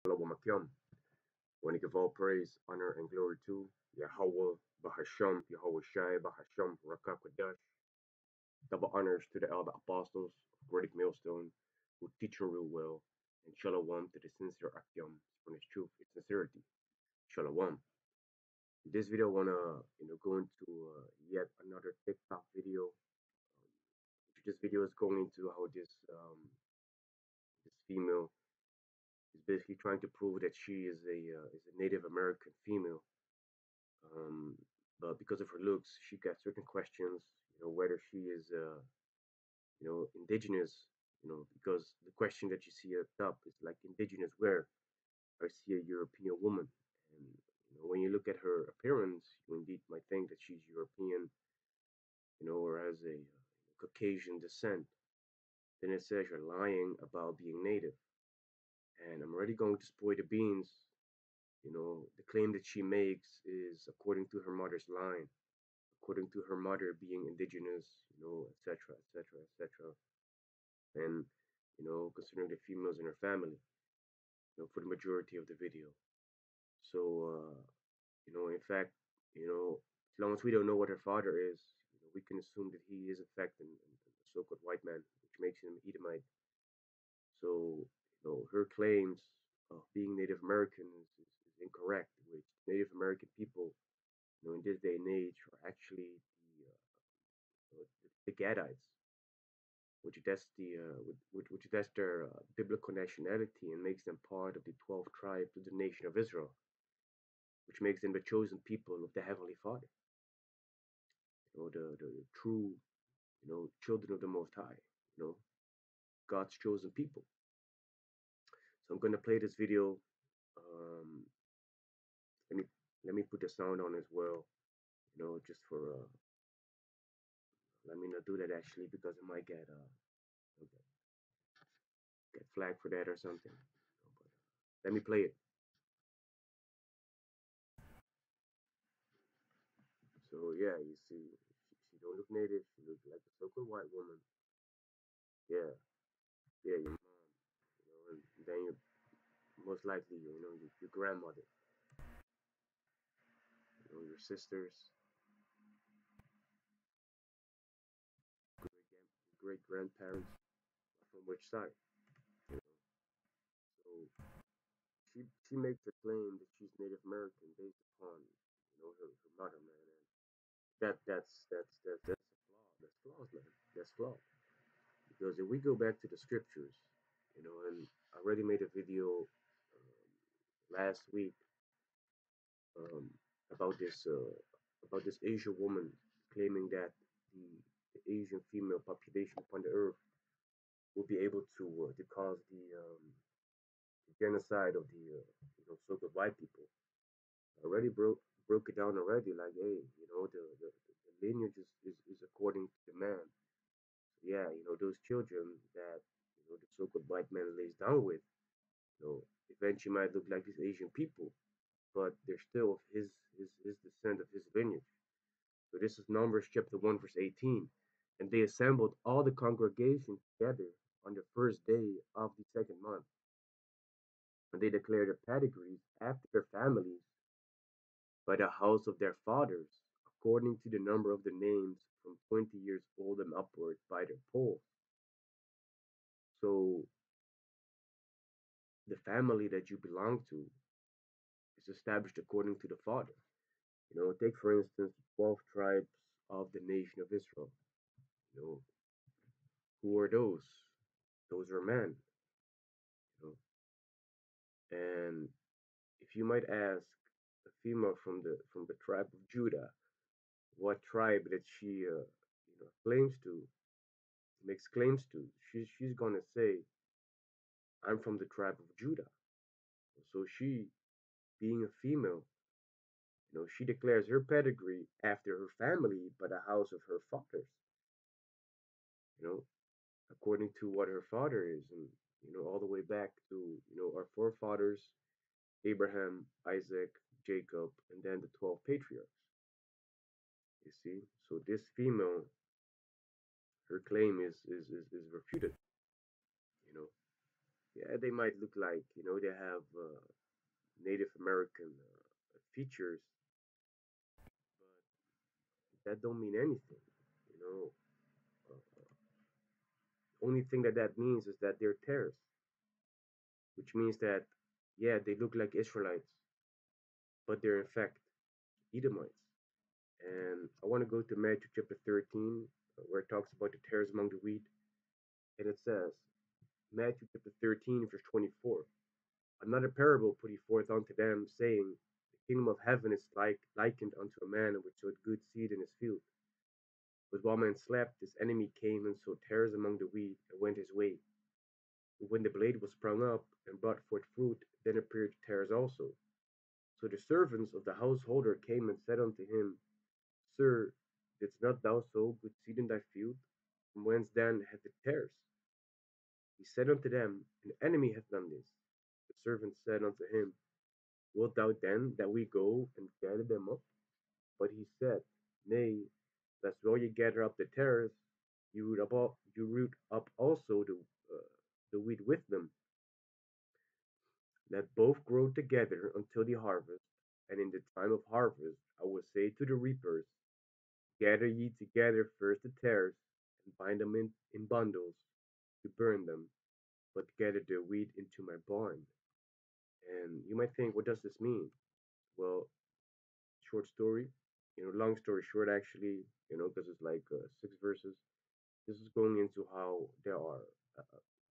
When we give all praise, honor, and glory to Yahawah, Bahasham, Yahawashi, Bahasham, Rawchaa, Qadash. Double honors to the elder apostles of Great Millstone who teach real well, and Shalom to the sincere Akyam from his truth and sincerity. Shalom. In this video, I wanna go into yet another TikTok video. This video is going into how this female is basically trying to prove that she is a Native American female. Um, but because of her looks, she got certain questions. Whether she is indigenous. Because the question that you see at the top is like indigenous where? I see a European woman, and when you look at her appearance, you indeed might think that she's European, or has a Caucasian descent. Then it says you're lying about being native, and I'm already going to spoil the beans. The claim that she makes is according to her mother's line, according to her mother being indigenous, etc., etc., etc., and considering the females in her family, for the majority of the video. So, in fact, as long as we don't know what her father is, we can assume that he is in fact a so-called white man, which makes him Edomite. So, her claims of being Native American is incorrect, which Native American people, in this day and age, are actually the Gadites, which that's which that's their biblical nationality and makes them part of the 12 tribes of the nation of Israel, which makes them the chosen people of the Heavenly Father, the true, children of the Most High, God's chosen people. So I'm gonna play this video. Um, let me let me put the sound on as well, just for let me not do that actually because it might get flagged for that or something. Let me play it. So yeah, you see, she don't look native. She looks like a so-called white woman. Yeah, yeah, your mom, and then you most likely, your grandmother, your sisters, great grandparents from which side. You know? So she makes a claim that she's Native American based upon her mother, man, and that's a flaw. That's flawed, man. That's flawed. Because if we go back to the scriptures, and I already made a video last week um, about this Asian woman claiming that the, the Asian female population upon the earth will be able to cause the genocide of the so-called white people. I already broke it down already. Like, hey, the lineage is according to the man. So yeah, those children that the so-called white man lays down with, eventually might look like these Asian people, but they're still of his descent of his lineage. So this is Numbers chapter 1 verse 18. And they assembled all the congregation together on the first day of the second month. And they declared their pedigrees after their families by the house of their fathers, according to the number of the names from 20 years old and upward by their polls. So the family that you belong to is established according to the father. Take for instance the 12 tribes of the nation of Israel. You know, who are those? Those are men. You and if you might ask a female from the tribe of Judah, what tribe that she claims to, makes claims to, she's gonna say, I'm from the tribe of Judah. So she, being a female, she declares her pedigree after her family by the house of her fathers. You know, according to what her father is, and all the way back to our forefathers, Abraham, Isaac, Jacob, and then the 12 patriarchs. You see, so this female, her claim is refuted. You know, Yeah, they might look like, they have Native American features, but that don't mean anything. You know, only thing that that means is that they're terrorists, which means that, yeah, they look like Israelites, but they're in fact Edomites. And I want to go to Matthew chapter 13, where it talks about the tares among the wheat. And it says, Matthew chapter 13, verse 24, another parable put he forth unto them, saying, the kingdom of heaven is likened unto a man which sowed good seed in his field. But while man slept, his enemy came and sowed tares among the wheat, and went his way. And when the blade was sprung up and brought forth fruit, then appeared tares also. So the servants of the householder came and said unto him, Sir, didst not thou sow good seed in thy field? From whence then hath it tares? He said unto them, an enemy hath done this. The servants said unto him, wilt thou then that we go and gather them up? But he said, nay, lest while ye gather up the tares, you root up also the wheat with them. Let both grow together until the harvest. And in the time of harvest, I will say to the reapers, gather ye together first the tares, and bind them in bundles to burn them, but gather the wheat into my barn. And you might think, what does this mean? Well, short story, long story short, actually, because it's like 6 verses. This is going into how there are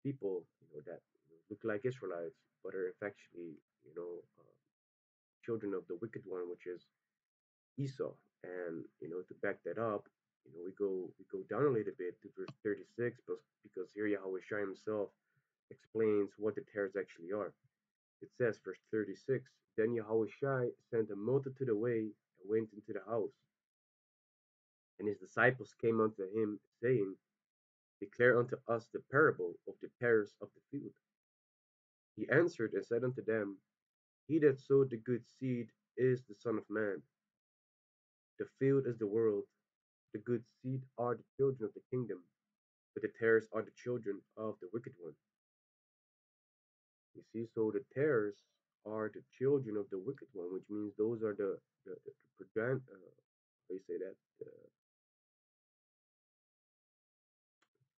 people, that look like Israelites, but are actually, children of the wicked one, which is Esau. And to back that up, we go down a little bit to verse 36, because here Yahawashi himself explains what the tares actually are. It says, verse 36, then Yahawashi sent a multitude away and went into the house. And his disciples came unto him, saying, declare unto us the parable of the tares of the field. He answered and said unto them, he that sowed the good seed is the Son of Man. The field is the world. The good seed are the children of the kingdom, but the tares are the children of the wicked one. You see, so the tares are the children of the wicked one, which means those are they say that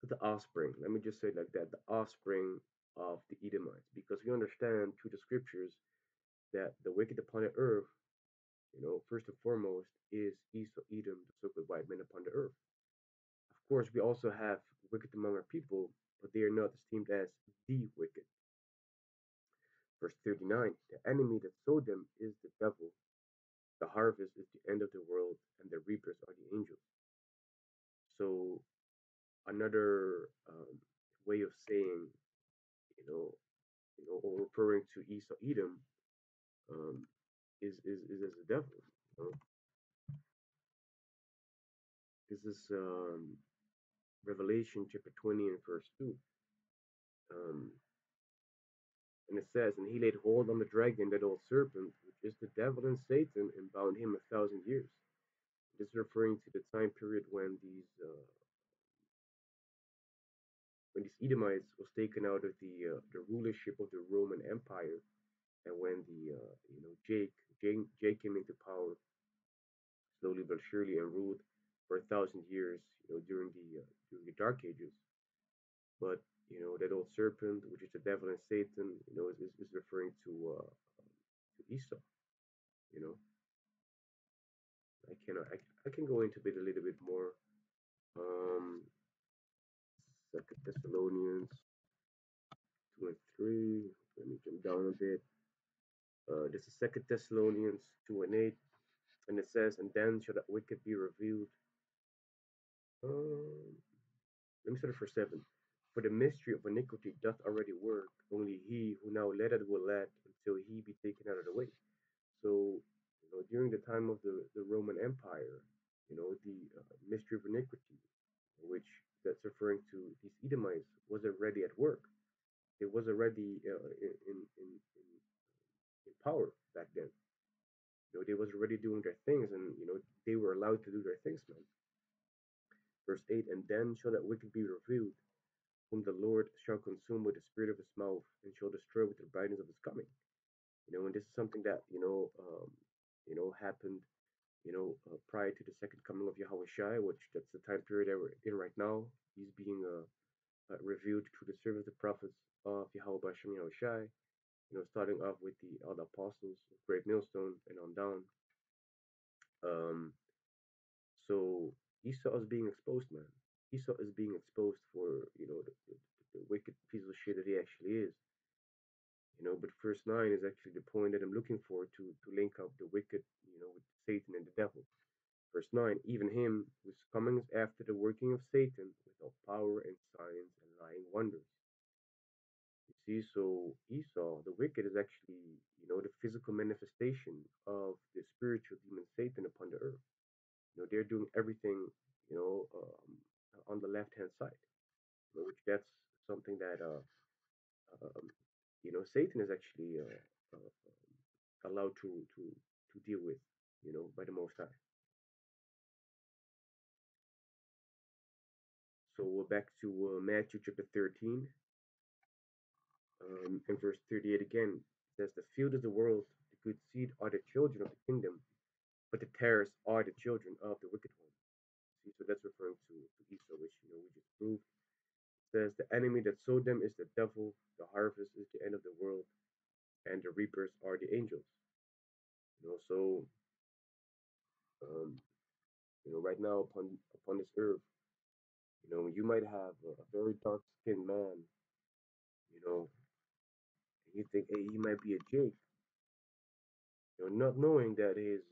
the offspring. Let me just say it like that: the offspring of the Edomites, because we understand through the scriptures that the wicked upon the earth, first and foremost, is Esau, Edom, the so-called white men upon the earth. Of course, we also have wicked among our people, but they are not esteemed as the wicked. Verse 39, the enemy that sowed them is the devil. The harvest is the end of the world, and the reapers are the angels. So another way of saying, or referring to Esau, Edom, um, is as the devil. You know? This is Revelation chapter 20 and verse 2. Um, and it says, and he laid hold on the dragon, that old serpent, which is the devil and Satan, and bound him 1,000 years. This is referring to the time period when these Edomites was taken out of the rulership of the Roman Empire, and when the Jake came into power slowly but surely and ruled for 1,000 years, during the Dark Ages. But that old serpent, which is the devil and Satan, is referring to Esau. You know, I can go into it a little bit more. Um, Second Thessalonians 2 and 3. Let me jump down a bit. This is Second Thessalonians 2 and 8, and it says, "And then shall that wicked be revealed." Um, Let me start at verse 7. For the mystery of iniquity doth already work; only he who now letteth will let until he be taken out of the way. So, during the time of the Roman Empire, the mystery of iniquity, which that's referring to these Edomites, was already at work. It was already in power back then. They was already doing their things, and they were allowed to do their things, man. Verse 8, and then shall that wicked be revealed, whom the Lord shall consume with the spirit of his mouth and shall destroy with the brightness of his coming. And this is something that happened prior to the second coming of Yahawashi, which that's the time period that we're in right now. He's being revealed through the service of the prophets of Yahweh Bahasham Yahawashi, starting off with the other apostles, great Millstone, and on down. Um, so Esau is being exposed, man. Esau is being exposed for, the wicked piece of shit that he actually is. But verse 9 is actually the point that I'm looking for to link up the wicked, with Satan and the devil. Verse 9, even him whose coming is after the working of Satan with all power and signs and lying wonders. You see, so Esau, the wicked, is actually, the physical manifestation of the spiritual demon Satan upon the earth. They're doing everything, on the left hand side, which that's something that, um, Satan is actually allowed to deal with, by the Most High. So we're back to Matthew chapter 13, in verse 38 again. It says, "The field is the world, the good seed are the children of the kingdom, but the tares are the children of the wicked one." See, so that's referring to Esau, which we just proved. It says, "The enemy that sowed them is the devil, the harvest is the end of the world, and the reapers are the angels." So um, right now upon this earth, you might have a very dark skinned man, and you think, hey, he might be a Jake, not knowing that his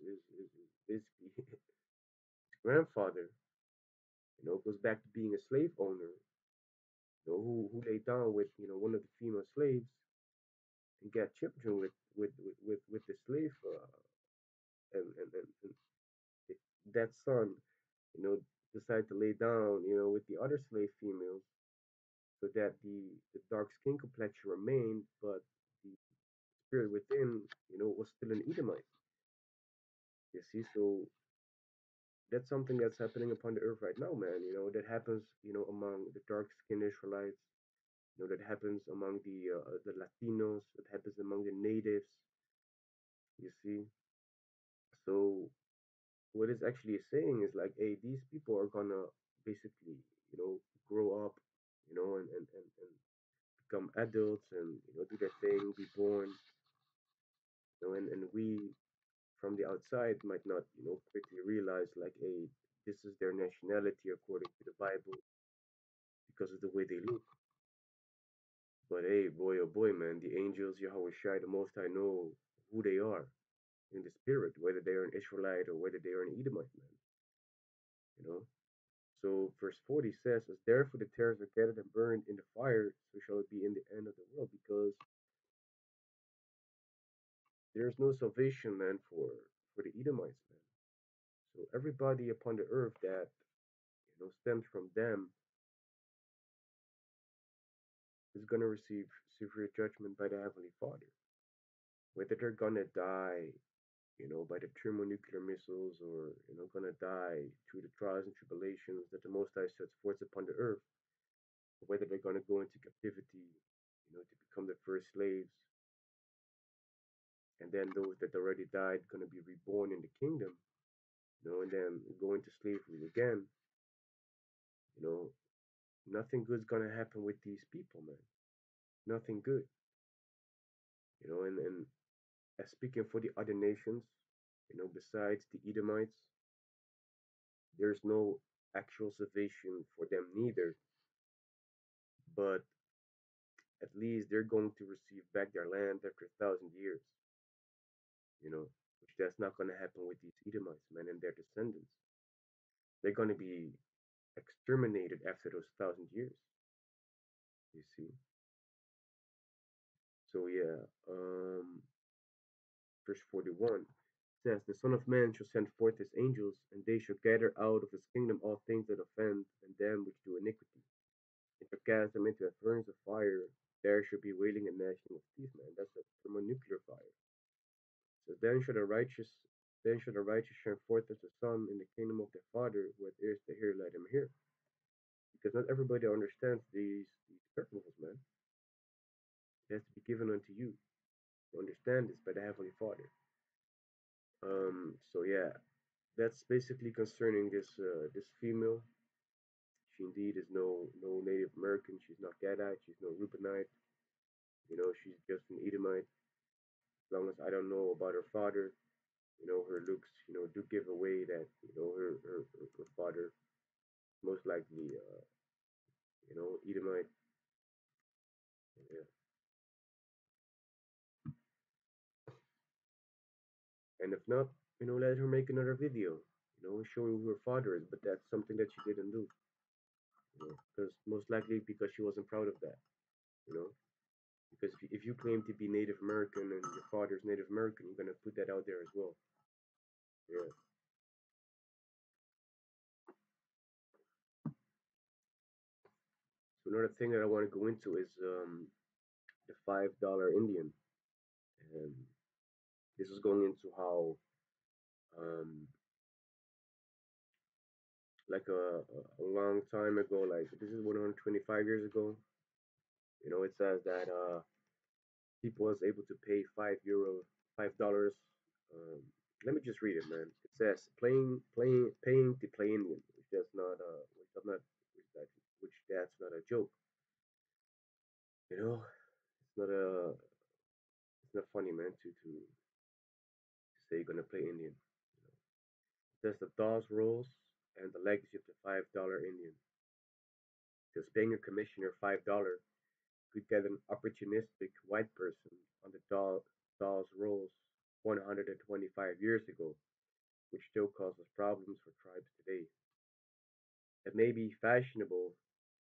basically his grandfather, goes back to being a slave owner, who laid down with, one of the female slaves and got children with the slave, and that son, you know, decided to lay down, with the other slave females so that the dark skin complexion remained, but the spirit within, was still an Edomite. You see, so that's something that's happening upon the earth right now, man. That happens, among the dark skinned Israelites. That happens among the Latinos. That happens among the natives. You see, so what it's actually saying is like, hey, these people are gonna basically, grow up, and become adults and do their thing, be born, and we from the outside might not, quickly realize like, hey, this is their nationality according to the Bible because of the way they look. But hey, boy, oh boy, man, the angels, Yahawashi, the Most High know who they are in the spirit, whether they are an Israelite or whether they are an Edomite, man. You know. So verse 40 says, "As therefore the tares are gathered and burned in the fire, so shall it be in the end of the world." Because there's no salvation, man, for the Edomites, man. So everybody upon the earth that stems from them is gonna receive severe judgment by the Heavenly Father. Whether they're gonna die, by the thermonuclear missiles, or gonna die through the trials and tribulations that the Most High sets forth upon the earth, or whether they're gonna go into captivity, to become the first slaves, and then those that already died gonna be reborn in the kingdom, and then go into slavery again. You know, nothing good's gonna happen with these people, man. Nothing good. And as speaking for the other nations, besides the Edomites, there's no actual salvation for them neither. But at least they're going to receive back their land after 1,000 years, which that's not going to happen with these Edomites, man, and their descendants. They're going to be exterminated after those 1,000 years, you see. So yeah, verse 41 says, "The Son of Man shall send forth his angels, and they shall gather out of his kingdom all things that offend, and them which do iniquity, and shall cast them into a furnace of fire. There shall be wailing and gnashing of teeth," man. That's a thermonuclear fire. So then shall the righteous shine forth as the sun in the kingdom of their Father. Who hath ears to hear, let him hear. because not everybody understands these principles, man. It has to be given unto you. To understand this by the Heavenly Father. So yeah, that's basically concerning this female. She indeed is no Native American. She's not Gadite. She's no Reubenite. She's just an Edomite. As long as I don't know about her father, her looks, do give away that, her father most likely, Edomite. Yeah. And if not, let her make another video, showing who her father is. But that's something that she didn't do, because most likely because she wasn't proud of that, you know. Because if you claim to be Native American and your father's Native American, you're gonna put that out there as well. Yeah. So another thing that I want to go into is the $5 Indian, and this is going into how um, like a long time ago, like this is 125 years ago. It says that people was able to pay €5, $5. Um, Let me just read it, man. It says paying to play Indian, which that's not which I'm not which that's not a joke. You know, it's not a it's not funny, man, to say you're gonna play Indian. There's the DOS rules and the legacy of the $5 Indian. Because paying a commissioner $5 could get an opportunistic white person on the DOS rolls 125 years ago, which still causes problems for tribes today. It may be fashionable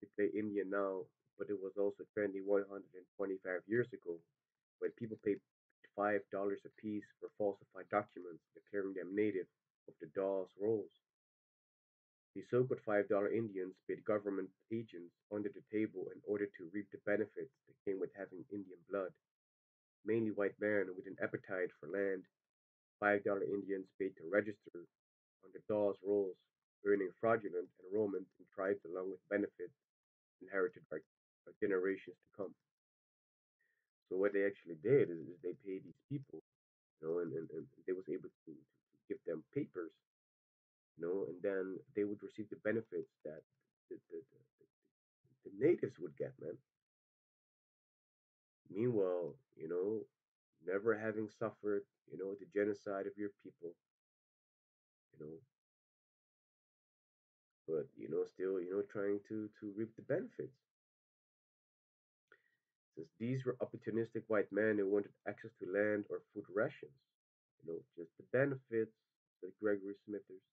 to play Indian now, but it was also trendy 125 years ago when people paid $5 apiece for falsified documents declaring them native of the Dawes rolls. The so-called $5 Indians paid government agents under the table in order to reap the benefits that came with having Indian blood. Mainly white men with an appetite for land, $5 Indians paid to register on the Dawes rolls, earning fraudulent enrollment in tribes along with benefits inherited by generations to come. So what they actually did is they paid these people, and they was able to give them papers, and then they would receive the benefits that the natives would get, man. Meanwhile, never having suffered, the genocide of your people, you know, but still, trying to reap the benefits. Since these were opportunistic white men who wanted access to land or food rations, just the benefits, said Gregory Smithers,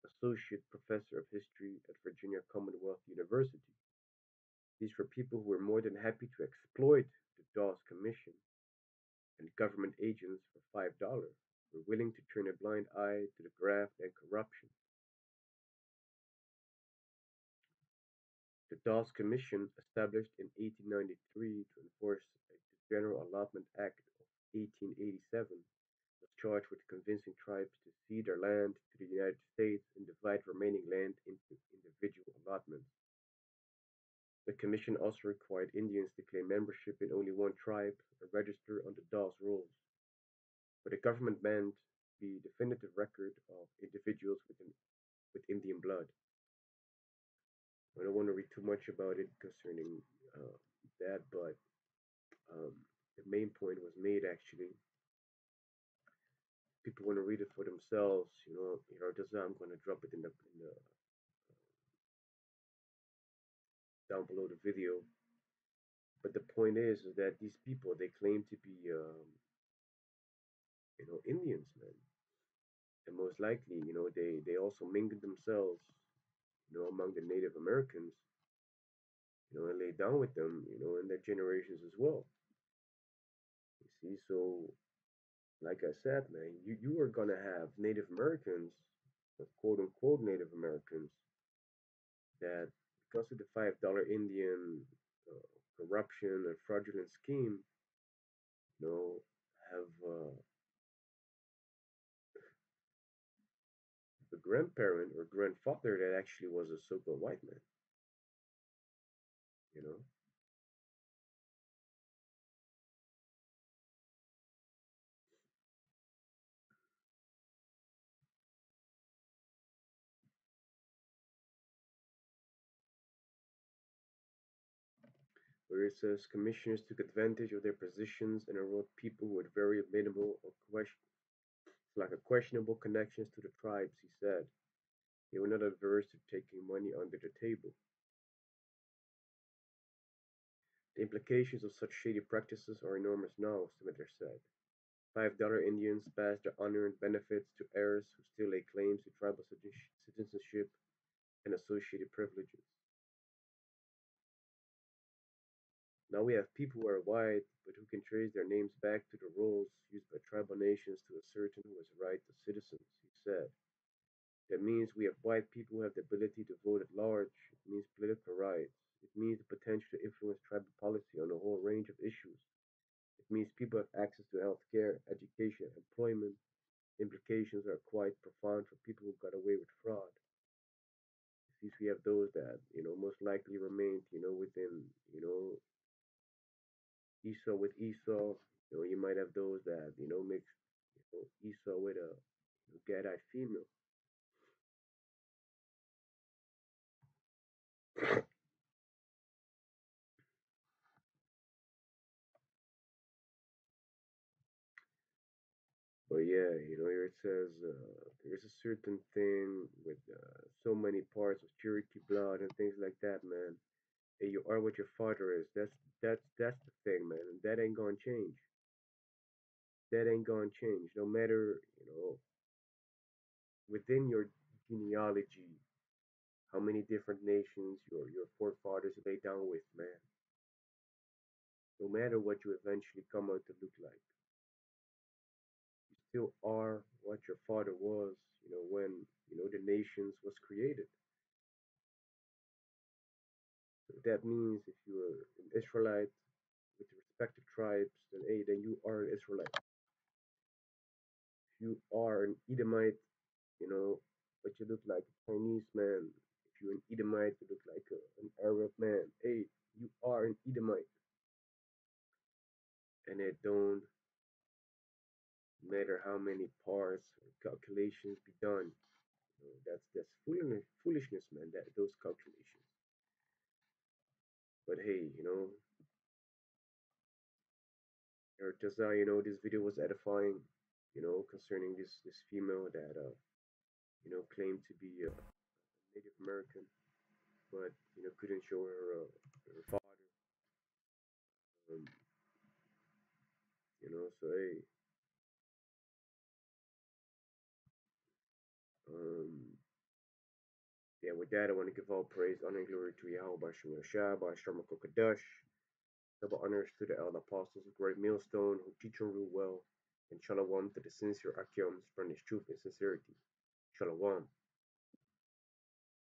associate professor of history at Virginia Commonwealth University. These were people who were more than happy to exploit the Dawes Commission and government agents for $5, were willing to turn a blind eye to the graft and corruption. The Dawes Commission, established in 1893 to enforce the General Allotment Act of 1887, was charged with convincing tribes to cede their land to the United States and divide remaining land into individual allotments. The commission also required Indians to claim membership in only one tribe and register on the Dawes rolls, but the government banned the definitive record of individuals with Indian blood. I don't want to read too much about it concerning that, but um, the main point was made actually. People want to read it for themselves, I'm going to drop it in the down below the video. But the point is that these people they claim to be Indians, man, and most likely they also mingled themselves among the Native Americans, and lay down with them, in their generations as well. You see, so like I said, man, you are gonna have Native Americans, quote unquote Native Americans, that because of the $5 Indian corruption and fraudulent scheme, you know, have a grandparent or grandfather that actually was a so-called white man. you know. Where it says commissioners took advantage of their positions and enrolled people with very minimal or like a questionable connections to the tribes, he said. They were not averse to taking money under the table. The implications of such shady practices are enormous now, Smither said. $5 Indians pass their unearned benefits to heirs who still lay claims to tribal citizenship and associated privileges. Now we have people who are white, but who can trace their names back to the rolls used by tribal nations to ascertain who has right to citizens, he said. That means we have white people who have the ability to vote at large. It means political rights. It means the potential to influence tribal policy on a whole range of issues. It means people have access to health care, education, employment. Implications are quite profound for people who got away with fraud. Since we have those that, most likely remained, within, Esau with Esau. You might have those that, mix, Esau with a Gadite female. But yeah, here it says there's a certain thing with so many parts of Cherokee blood and things like that, man. And you are what your father is. That's the thing, man. And that ain't gonna change. That ain't gonna change. No matter, within your genealogy, how many different nations your forefathers lay down with, man. No matter what you eventually come out to look like, you still are what your father was, when the nations was created. So that means if you are an Israelite with the respective tribes, then hey, then you are an Israelite. If you are an Edomite, but you look like a Chinese man. If you're an Edomite, you look like an Arab man. Hey, you are an Edomite, and it don't matter how many parts or calculations be done. That's foolishness, man. That those calculations. But hey, this video was edifying, concerning this female that claimed to be a Native American, but couldn't show her father. Um, so hey, um, yeah. With that, I want to give all praise, honor, and glory to Yahawah, Bahasham, Rawchaa, Qadash. Double honors to the elder apostles of great Millstone who teach and rule well, and shalom to the sincere Akims, spreading his truth and sincerity. Shalom.